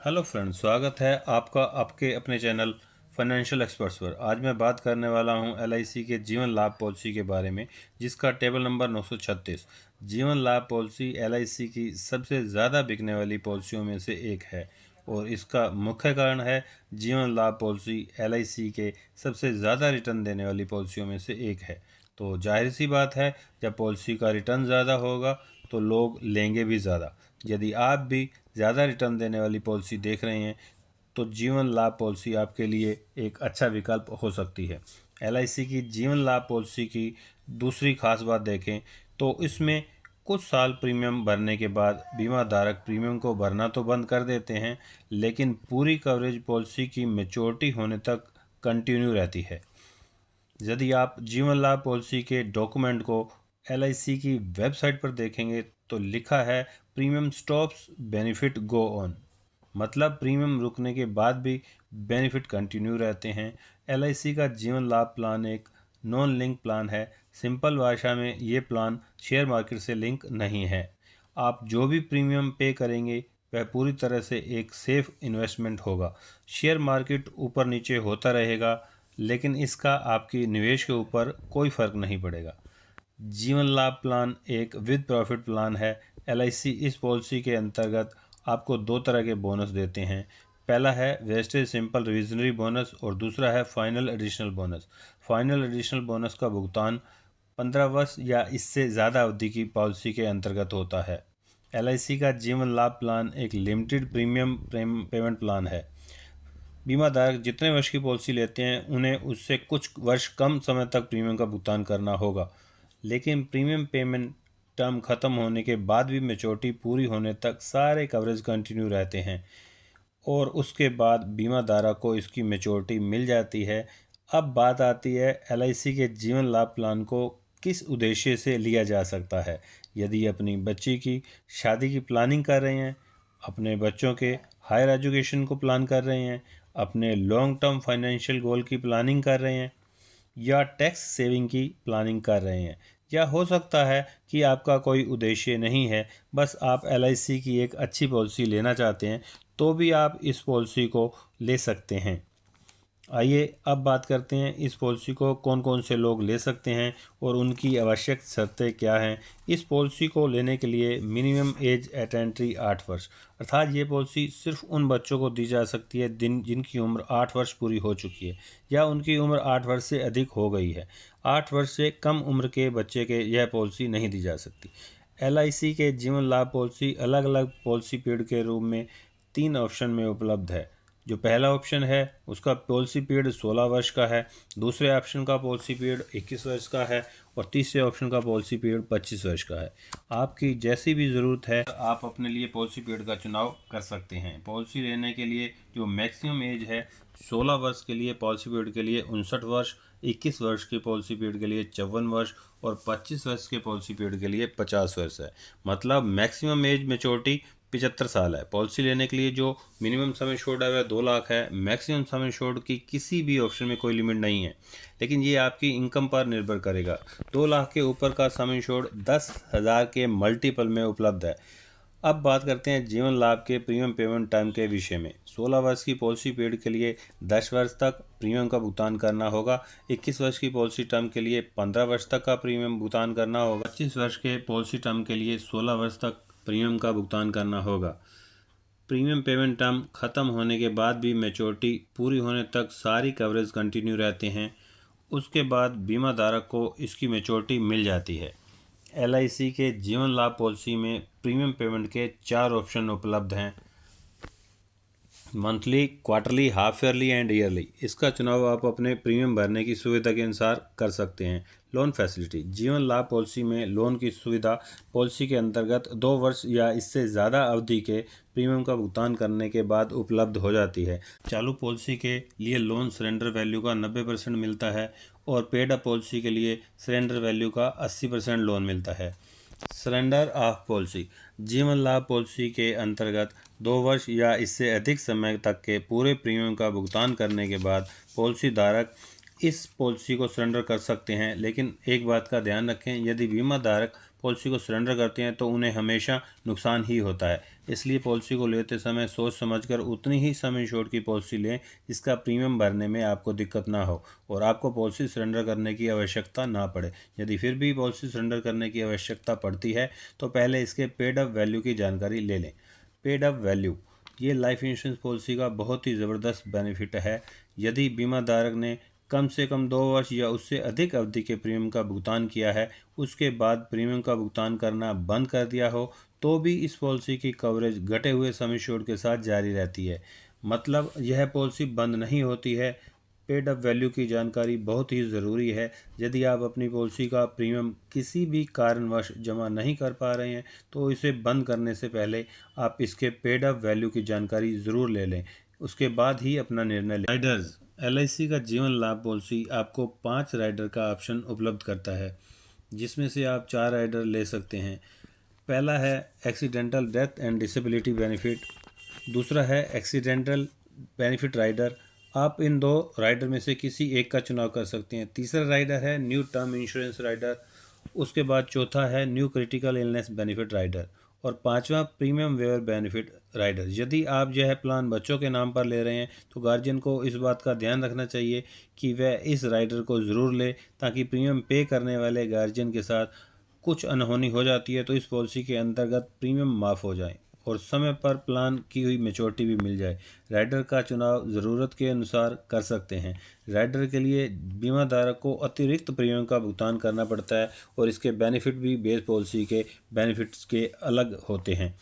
Hello friends, स्वागत है आपका आपके अपने चैनल फाइनेंशियल एक्सपर्ट्स पर। आज मैं बात करने वाला हूं एलआईसी के जीवन लाभ पॉलिसी के बारे में, जिसका टेबल नंबर 936। जीवन लाभ पॉलिसी एलआईसी की सबसे ज़्यादा बिकने वाली पॉलिसियों में से एक है और इसका मुख्य कारण है जीवन लाभ पॉलिसी एलआईसी के सबसे ज़्यादा रिटर्न देने वाली पॉलिसियों में से एक है। तो जाहिर सी बात है, जब पॉलिसी का रिटर्न ज़्यादा होगा तो लोग लेंगे भी ज़्यादा। यदि आप भी ज़्यादा रिटर्न देने वाली पॉलिसी देख रहे हैं तो जीवन लाभ पॉलिसी आपके लिए एक अच्छा विकल्प हो सकती है। एलआईसी की जीवन लाभ पॉलिसी की दूसरी खास बात देखें तो इसमें कुछ साल प्रीमियम भरने के बाद बीमा धारक प्रीमियम को भरना तो बंद कर देते हैं, लेकिन पूरी कवरेज पॉलिसी की मैच्योरिटी होने तक कंटिन्यू रहती है। यदि आप जीवन लाभ पॉलिसी के डॉक्यूमेंट को एलआईसी की वेबसाइट पर देखेंगे तो लिखा है premium stops benefit go on, मतलब प्रीमियम रुकने के बाद भी बेनिफिट कंटिन्यू रहते हैं। एलआईसी का जीवन लाभ प्लान एक नॉन लिंक प्लान है। सिंपल भाषा में ये प्लान शेयर मार्केट से लिंक नहीं है। आप जो भी प्रीमियम पे करेंगे वह पूरी तरह से एक सेफ इन्वेस्टमेंट होगा। शेयर मार्केट ऊपर नीचे होता रहेगा, लेकिन इसका आपकी निवेश के ऊपर कोई फर्क नहीं पड़ेगा। जीवन लाभ प्लान एक विद प्रॉफिट प्लान है। एलआईसी इस पॉलिसी के अंतर्गत आपको दो तरह के बोनस देते हैं। पहला है वेस्टेज सिंपल रिविजनरी बोनस और दूसरा है final additional bonus. Final additional bonus का भुगतान 15 वर्ष या इससे ज़्यादा अवधि की पॉलिसी के अंतर्गत होता है। एलआईसी का जीवन लाभ प्लान एक लिमिटेड प्रीमियम पेमेंट प्लान है। बीमा धारक जितने वर्ष की पॉलिसी लेते हैं उन्हें उससे कुछ वर्ष कम समय तक प्रीमियम का भुगतान करना होगा, लेकिन प्रीमियम पेमेंट टर्म ख़त्म होने के बाद भी मैच्योरिटी पूरी होने तक सारे कवरेज कंटिन्यू रहते हैं और उसके बाद बीमा धारक को इसकी मैच्योरिटी मिल जाती है। अब बात आती है एलआईसी के जीवन लाभ प्लान को किस उद्देश्य से लिया जा सकता है। यदि अपनी बच्ची की शादी की प्लानिंग कर रहे हैं, अपने बच्चों के हायर एजुकेशन को प्लान कर रहे हैं, अपने लॉन्ग टर्म फाइनेंशियल गोल की प्लानिंग कर रहे हैं या टैक्स सेविंग की प्लानिंग कर रहे हैं, या हो सकता है कि आपका कोई उद्देश्य नहीं है, बस आप एलआईसी की एक अच्छी पॉलिसी लेना चाहते हैं, तो भी आप इस पॉलिसी को ले सकते हैं। आइए अब बात करते हैं इस पॉलिसी को कौन कौन से लोग ले सकते हैं और उनकी आवश्यक शर्तें क्या हैं। इस पॉलिसी को लेने के लिए मिनिमम एज एट एंट्री 8 वर्ष, अर्थात ये पॉलिसी सिर्फ उन बच्चों को दी जा सकती है जिनकी उम्र 8 वर्ष पूरी हो चुकी है या उनकी उम्र 8 वर्ष से अधिक हो गई है। 8 वर्ष से कम उम्र के बच्चे के यह पॉलिसी नहीं दी जा सकती। एलआईसी के जीवन लाभ पॉलिसी अलग अलग पॉलिसी पीरियड के रूप में 3 ऑप्शन में उपलब्ध है। जो पहला ऑप्शन है उसका पॉलिसी पीरियड 16 वर्ष का है, दूसरे ऑप्शन का पॉलिसी पीरियड 21 वर्ष का है और तीसरे ऑप्शन का पॉलिसी पीरियड 25 वर्ष का है। आपकी जैसी भी ज़रूरत है आप अपने लिए पॉलिसी पीरियड का चुनाव कर सकते हैं। पॉलिसी लेने के लिए जो मैक्सिमम एज है 16 वर्ष के लिए पॉलिसी पीरियड के लिए 59 वर्ष, 21 वर्ष के पॉलिसी पीरियड के लिए 54 वर्ष और 25 वर्ष के पॉलिसी पीरियड के लिए 50 वर्ष है। मतलब मैक्सिमम एज मेच्योरिटी 75 साल है। पॉलिसी लेने के लिए जो मिनिमम सम एश्योर्ड है वह 2 लाख है। मैक्सिमम सम एश्योर्ड की किसी भी ऑप्शन में कोई लिमिट नहीं है, लेकिन ये आपकी इनकम पर निर्भर करेगा। 2 लाख के ऊपर का सम एश्योर्ड 10,000 के मल्टीपल में उपलब्ध है। अब बात करते हैं जीवन लाभ के प्रीमियम पेमेंट टाइम के विषय में। 16 वर्ष की पॉलिसी पीरियड के लिए 10 वर्ष तक प्रीमियम का भुगतान करना होगा। 21 वर्ष की पॉलिसी टर्म के लिए 15 वर्ष तक का प्रीमियम भुगतान करना होगा। 25 वर्ष के पॉलिसी टर्म के लिए 16 वर्ष तक प्रीमियम का भुगतान करना होगा। प्रीमियम पेमेंट टर्म ख़त्म होने के बाद भी मैच्योरिटी पूरी होने तक सारी कवरेज कंटिन्यू रहते हैं। उसके बाद बीमा धारक को इसकी मैच्योरिटी मिल जाती है। एलआईसी के जीवन लाभ पॉलिसी में प्रीमियम पेमेंट के 4 ऑप्शन उपलब्ध हैं: monthly, quarterly, half yearly and yearly. इसका चुनाव आप अपने प्रीमियम भरने की सुविधा के अनुसार कर सकते हैं। लोन फैसिलिटी, जीवन लाभ पॉलिसी में लोन की सुविधा पॉलिसी के अंतर्गत 2 वर्ष या इससे ज़्यादा अवधि के प्रीमियम का भुगतान करने के बाद उपलब्ध हो जाती है। चालू पॉलिसी के लिए लोन सरेंडर वैल्यू का 90% मिलता है और पेड अप पॉलिसी के लिए सरेंडर वैल्यू का 80% लोन मिलता है। सरेंडर ऑफ पॉलिसी, जीवन लाभ पॉलिसी के अंतर्गत 2 वर्ष या इससे अधिक समय तक के पूरे प्रीमियम का भुगतान करने के बाद पॉलिसी धारक इस पॉलिसी को सरेंडर कर सकते हैं, लेकिन एक बात का ध्यान रखें, यदि बीमा धारक पॉलिसी को सरेंडर करते हैं तो उन्हें हमेशा नुकसान ही होता है। इसलिए पॉलिसी को लेते समय सोच समझकर उतनी ही सम इंश्योर्ड की पॉलिसी लें जिसका प्रीमियम भरने में आपको दिक्कत ना हो और आपको पॉलिसी सरेंडर करने की आवश्यकता ना पड़े। यदि फिर भी पॉलिसी सरेंडर करने की आवश्यकता पड़ती है तो पहले इसके पेड अप वैल्यू की जानकारी ले लें। पेड अप वैल्यू ये लाइफ इंश्योरेंस पॉलिसी का बहुत ही ज़बरदस्त बेनिफिट है। यदि बीमा धारक ने कम से कम 2 वर्ष या उससे अधिक अवधि के प्रीमियम का भुगतान किया है, उसके बाद प्रीमियम का भुगतान करना बंद कर दिया हो, तो भी इस पॉलिसी की कवरेज घटे हुए सम एश्योर्ड के साथ जारी रहती है। मतलब यह पॉलिसी बंद नहीं होती है। पेड अप वैल्यू की जानकारी बहुत ही ज़रूरी है। यदि आप अपनी पॉलिसी का प्रीमियम किसी भी कारणवश जमा नहीं कर पा रहे हैं तो इसे बंद करने से पहले आप इसके पेड अप वैल्यू की जानकारी ज़रूर ले लें, उसके बाद ही अपना निर्णय लें। राइडर्स एलआईसी का जीवन लाभ पॉलिसी आपको 5 राइडर का ऑप्शन उपलब्ध करता है, जिसमें से आप 4 राइडर ले सकते हैं। पहला है accidental death and disability benefit, दूसरा है एक्सीडेंटल बेनिफिट राइडर, आप इन 2 राइडर में से किसी एक का चुनाव कर सकते हैं। तीसरा राइडर है न्यू टर्म इंश्योरेंस राइडर, उसके बाद चौथा है new critical illness benefit rider और पांचवा प्रीमियम वेवर बेनिफिट राइडर। यदि आप यह प्लान बच्चों के नाम पर ले रहे हैं तो गार्जियन को इस बात का ध्यान रखना चाहिए कि वह इस राइडर को ज़रूर ले, ताकि प्रीमियम पे करने वाले गार्जियन के साथ कुछ अनहोनी हो जाती है तो इस पॉलिसी के अंतर्गत प्रीमियम माफ़ हो जाए और समय पर प्लान की हुई मैच्योरिटी भी मिल जाए। राइडर का चुनाव ज़रूरत के अनुसार कर सकते हैं। राइडर के लिए बीमा धारक को अतिरिक्त प्रीमियम का भुगतान करना पड़ता है और इसके बेनिफिट भी बेस पॉलिसी के बेनिफिट्स के अलग होते हैं।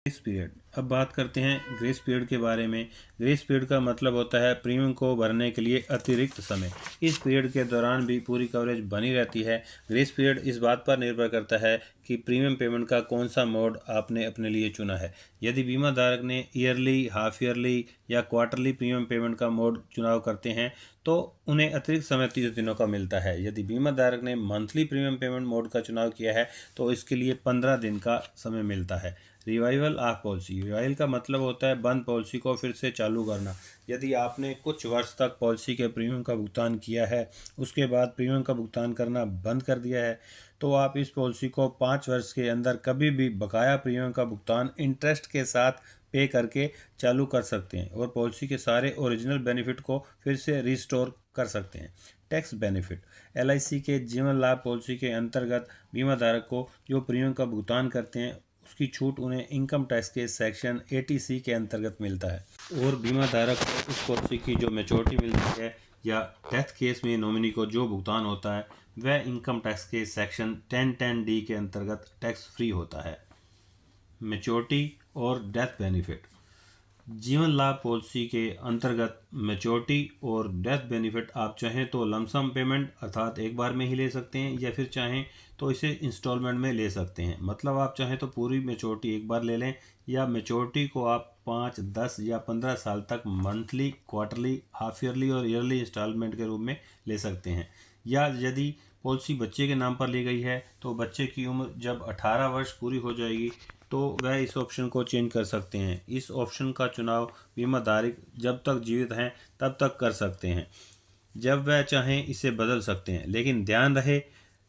ग्रेस पीरियड, अब बात करते हैं ग्रेस पीरियड के बारे में। ग्रेस पीरियड का मतलब होता है प्रीमियम को भरने के लिए अतिरिक्त समय। इस पीरियड के दौरान भी पूरी कवरेज बनी रहती है। ग्रेस पीरियड इस बात पर निर्भर करता है कि प्रीमियम पेमेंट का कौन सा मोड आपने अपने लिए चुना है। यदि बीमा धारक ने ईयरली, हाफ ईयरली या क्वार्टरली प्रीमियम पेमेंट का मोड चुनाव करते हैं तो उन्हें अतिरिक्त समय 30 दिनों का मिलता है। यदि बीमा धारक ने मंथली प्रीमियम पेमेंट मोड का चुनाव किया है तो इसके लिए 15 दिन का समय मिलता है। रिवाइवल ऑफ पॉलिसी, रिवाइवल का मतलब होता है बंद पॉलिसी को फिर से चालू करना। यदि आपने कुछ वर्ष तक पॉलिसी के प्रीमियम का भुगतान किया है, उसके बाद प्रीमियम का भुगतान करना बंद कर दिया है, तो आप इस पॉलिसी को 5 वर्ष के अंदर कभी भी बकाया प्रीमियम का भुगतान इंटरेस्ट के साथ पे करके चालू कर सकते हैं और पॉलिसी के सारे ओरिजिनल बेनिफिट को फिर से रिस्टोर कर सकते हैं। टैक्स बेनिफिट, एलआईसी के जीवन लाभ पॉलिसी के अंतर्गत बीमा धारक को जो प्रीमियम का भुगतान करते हैं उसकी छूट उन्हें इनकम टैक्स के सेक्शन 80C के अंतर्गत मिलता है और बीमा धारक को उस पॉलिसी की जो मैच्योरिटी मिलती है या डेथ केस में नॉमिनी को जो भुगतान होता है वह इनकम टैक्स के सेक्शन 1010D के अंतर्गत टैक्स फ्री होता है। मैच्योरिटी और डेथ बेनिफिट, जीवन लाभ पॉलिसी के अंतर्गत मैच्योरिटी और डेथ बेनिफिट आप चाहें तो लमसम पेमेंट अर्थात एक बार में ही ले सकते हैं या फिर चाहें तो इसे इंस्टॉलमेंट में ले सकते हैं। मतलब आप चाहें तो पूरी मैच्योरिटी एक बार ले लें या मैच्योरिटी को आप 5, 10 या 15 साल तक मंथली, क्वार्टरली, हाफ ईयरली और ईयरली इंस्टॉलमेंट के रूप में ले सकते हैं। या यदि पॉलिसी बच्चे के नाम पर ली गई है तो बच्चे की उम्र जब 18 वर्ष पूरी हो जाएगी तो वह इस ऑप्शन को चेंज कर सकते हैं। इस ऑप्शन का चुनाव बीमा धारक जब तक जीवित हैं तब तक कर सकते हैं, जब वह चाहें इसे बदल सकते हैं। लेकिन ध्यान रहे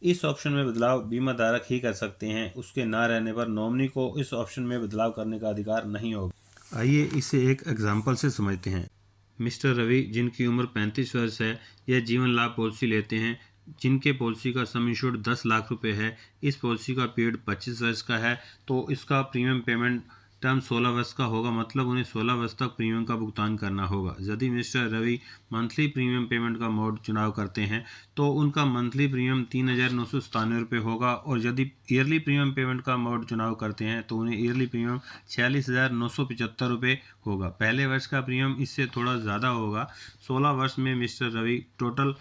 इस ऑप्शन में बदलाव बीमा धारक ही कर सकते हैं, उसके ना रहने पर नॉमिनी को इस ऑप्शन में बदलाव करने का अधिकार नहीं होगा। आइए इसे एक एग्जाम्पल से समझते हैं। मिस्टर रवि जिनकी उम्र 35 वर्ष है, यह जीवन लाभ पॉलिसी लेते हैं जिनके पॉलिसी का सम इंश्योर्ड 10 लाख रुपए है। इस पॉलिसी का पीरियड 25 वर्ष का है तो इसका प्रीमियम पेमेंट टर्म 16 वर्ष का होगा, मतलब उन्हें 16 वर्ष तक प्रीमियम का भुगतान करना होगा। यदि Mister Ravi monthly premium payment का मोड चुनाव करते हैं तो उनका मंथली प्रीमियम 3,997 रुपये होगा और यदि ईयरली प्रीमियम पेमेंट का मोड चुनाव करते हैं तो उन्हें ईयरली प्रीमियम 46,975 रुपये होगा। पहले वर्ष का प्रीमियम इससे थोड़ा ज़्यादा होगा। 16 वर्ष में मिस्टर रवि टोटल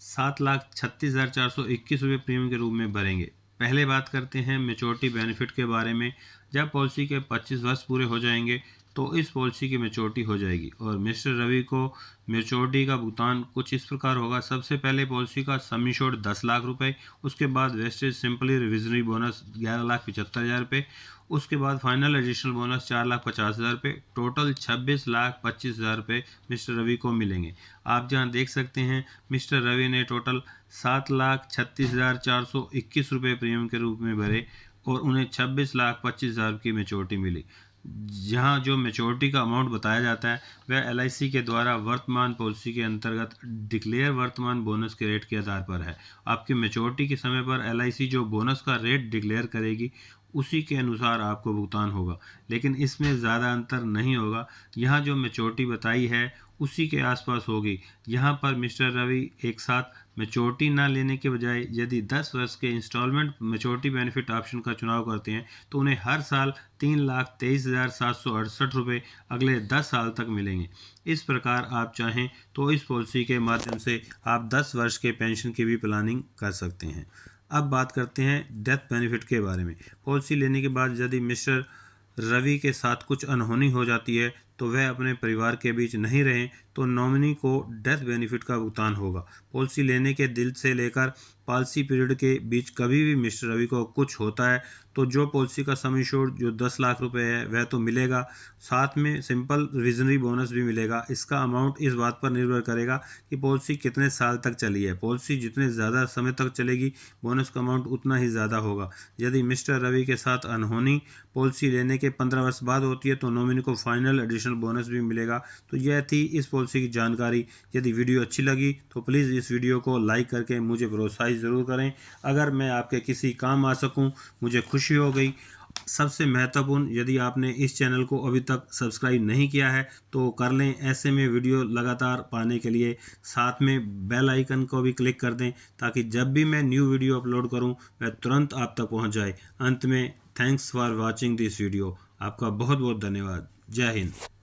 7,36,421 रुपये प्रीमियम के रूप में भरेंगे। पहले बात करते हैं मैच्योरिटी बेनिफिट के बारे में। जब पॉलिसी के 25 वर्ष पूरे हो जाएंगे तो इस पॉलिसी की मैच्योरिटी हो जाएगी। और मिस्टर रवि को मैच्योरिटी का भुगतान कुछ इस प्रकार होगा। सबसे पहले पॉलिसी का सम इंश्योर्ड 10 लाख रुपए, उसके बाद वेस्टेज सिंपली रिविजनरी बोनस 11,75,000 रुपये, उसके बाद फाइनल एडिशनल बोनस 4,50,000 रुपये, टोटल 26,25,000 रुपये मिस्टर रवि को मिलेंगे। आप जहां देख सकते हैं मिस्टर रवि ने टोटल 7,36,421 रुपये प्रीमियम के रूप में भरे और उन्हें 26,25,000 की मैच्योरिटी मिली। जहां जो मैच्योरिटी का अमाउंट बताया जाता है वह LIC के द्वारा वर्तमान पॉलिसी के अंतर्गत डिक्लेयर वर्तमान बोनस के रेट के आधार पर है। आपकी मैच्योरिटी के समय पर LIC जो बोनस का रेट डिक्लेयर करेगी उसी के अनुसार आपको भुगतान होगा, लेकिन इसमें ज़्यादा अंतर नहीं होगा। यहाँ जो मैच्योरिटी बताई है उसी के आसपास होगी। यहाँ पर मिस्टर रवि एक साथ मैच्योरिटी ना लेने के बजाय यदि 10 वर्ष के इंस्टॉलमेंट मैच्योरिटी बेनिफिट ऑप्शन का चुनाव करते हैं तो उन्हें हर साल 3,23,768 रुपये अगले 10 साल तक मिलेंगे। इस प्रकार आप चाहें तो इस पॉलिसी के माध्यम से आप 10 वर्ष के पेंशन की भी प्लानिंग कर सकते हैं। अब बात करते हैं डेथ बेनिफिट के बारे में। पॉलिसी लेने के बाद यदि मिस्टर रवि के साथ कुछ अनहोनी हो जाती है तो वह अपने परिवार के बीच नहीं रहें तो नॉमिनी को डेथ बेनिफिट का भुगतान होगा। पॉलिसी लेने के दिन से लेकर पॉलिसी पीरियड के बीच कभी भी मिस्टर रवि को कुछ होता है तो जो पॉलिसी का सम इंश्योर्ड जो 10 लाख रुपए है वह तो मिलेगा, साथ में सिंपल रिविजनरी बोनस भी मिलेगा। इसका अमाउंट इस बात पर निर्भर करेगा कि पॉलिसी कितने साल तक चली है। पॉलिसी जितने ज़्यादा समय तक चलेगी बोनस का अमाउंट उतना ही ज़्यादा होगा। यदि मिस्टर रवि के साथ अनहोनी पॉलिसी लेने के 15 वर्ष बाद होती है तो नॉमिनी को फाइनल एडिशनल बोनस भी मिलेगा। तो यह थी इस पॉलिसी की जानकारी। यदि वीडियो अच्छी लगी तो प्लीज़ इस वीडियो को लाइक करके मुझे प्रोत्साहित ज़रूर करें। अगर मैं आपके किसी काम आ सकूं मुझे खुशी हो गई। सबसे महत्वपूर्ण, यदि आपने इस चैनल को अभी तक सब्सक्राइब नहीं किया है तो कर लें। ऐसे में वीडियो लगातार पाने के लिए साथ में बेल आइकन को भी क्लिक कर दें ताकि जब भी मैं न्यू वीडियो अपलोड करूं वह तुरंत आप तक पहुंच जाए। अंत में thanks for watching this video. आपका बहुत बहुत धन्यवाद। जय हिंद।